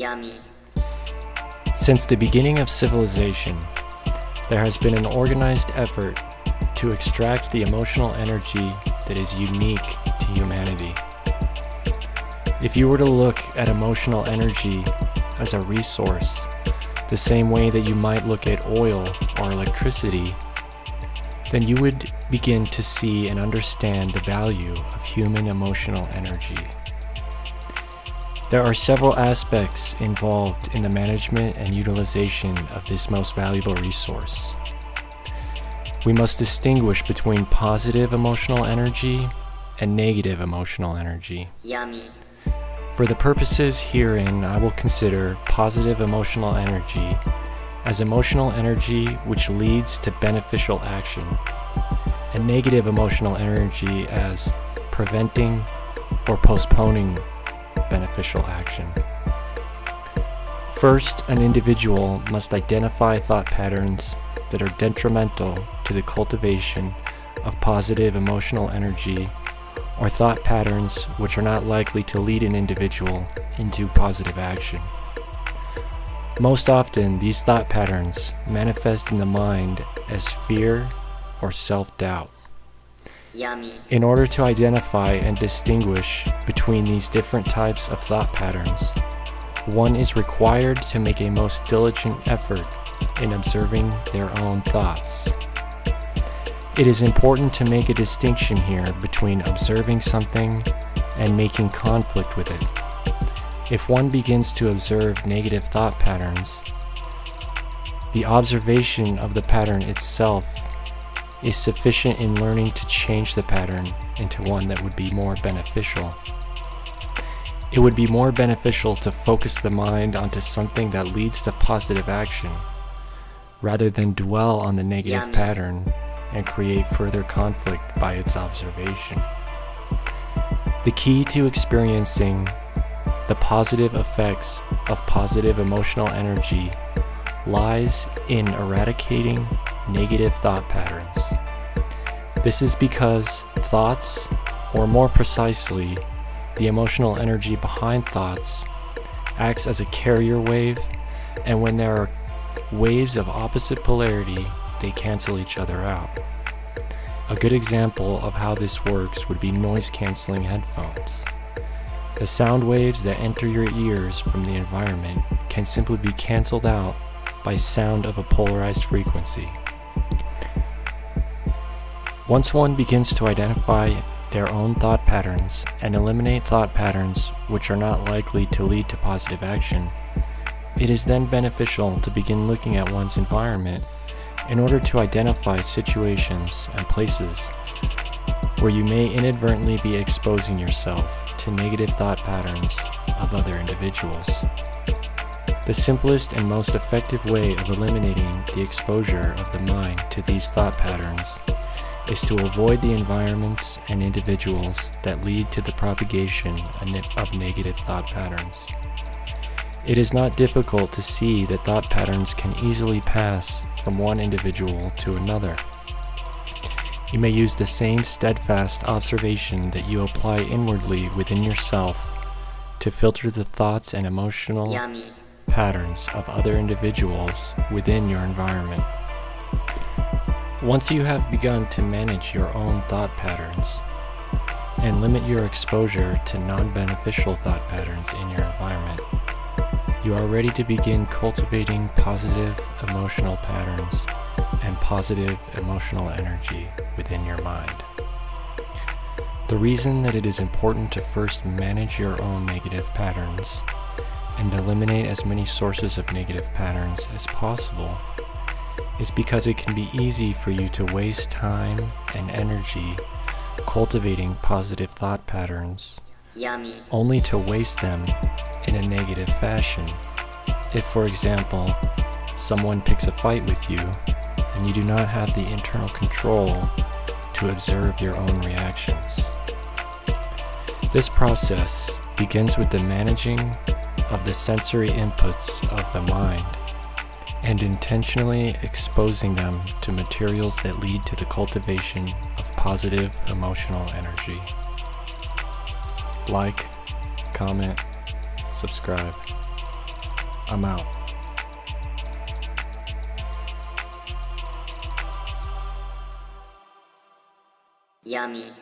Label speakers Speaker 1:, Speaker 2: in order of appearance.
Speaker 1: Yummy.
Speaker 2: Since the beginning of civilization, there has been an organized effort to extract the emotional energy that is unique to humanity. If you were to look at emotional energy as a resource, the same way that you might look at oil or electricity, then you would begin to see and understand the value of human emotional energy. There are several aspects involved in the management and utilization of this most valuable resource. We must distinguish between positive emotional energy and negative emotional energy.
Speaker 1: Yummy.
Speaker 2: For the purposes herein, I will consider positive emotional energy as emotional energy which leads to beneficial action, and negative emotional energy as preventing or postponing beneficial action. First, an individual must identify thought patterns that are detrimental to the cultivation of positive emotional energy, or thought patterns which are not likely to lead an individual into positive action. Most often, these thought patterns manifest in the mind as fear or self-doubt.
Speaker 1: Yummy.
Speaker 2: In order to identify and distinguish between these different types of thought patterns, one is required to make a most diligent effort in observing their own thoughts. It is important to make a distinction here between observing something and making conflict with it. If one begins to observe negative thought patterns, the observation of the pattern itself is sufficient in learning to change the pattern into one that would be more beneficial. It would be more beneficial to focus the mind onto something that leads to positive action, rather than dwell on the negative pattern and create further conflict by its observation. The key to experiencing the positive effects of positive emotional energy lies in eradicating negative thought patterns. This is because thoughts, or more precisely, the emotional energy behind thoughts, acts as a carrier wave, and when there are waves of opposite polarity, they cancel each other out. A good example of how this works would be noise-canceling headphones. The sound waves that enter your ears from the environment can simply be canceled out by sound of a polarized frequency. Once one begins to identify their own thought patterns and eliminate thought patterns which are not likely to lead to positive action, it is then beneficial to begin looking at one's environment in order to identify situations and places where you may inadvertently be exposing yourself to negative thought patterns of other individuals. The simplest and most effective way of eliminating the exposure of the mind to these thought patterns is to avoid the environments and individuals that lead to the propagation of negative thought patterns. It is not difficult to see that thought patterns can easily pass from one individual to another. You may use the same steadfast observation that you apply inwardly within yourself to filter the thoughts and emotional patterns of other individuals within your environment. Once you have begun to manage your own thought patterns and limit your exposure to non-beneficial thought patterns in your environment, you are ready to begin cultivating positive emotional patterns and positive emotional energy within your mind. The reason that it is important to first manage your own negative patterns and eliminate as many sources of negative patterns as possible is because it can be easy for you to waste time and energy cultivating positive thought patterns, only to waste them in a negative fashion. If, for example, someone picks a fight with you and you do not have the internal control to observe your own reactions. This process begins with the managing of the sensory inputs of the mind and intentionally exposing them to materials that lead to the cultivation of positive emotional energy. Like, comment, subscribe. I'm out.
Speaker 1: Yummy.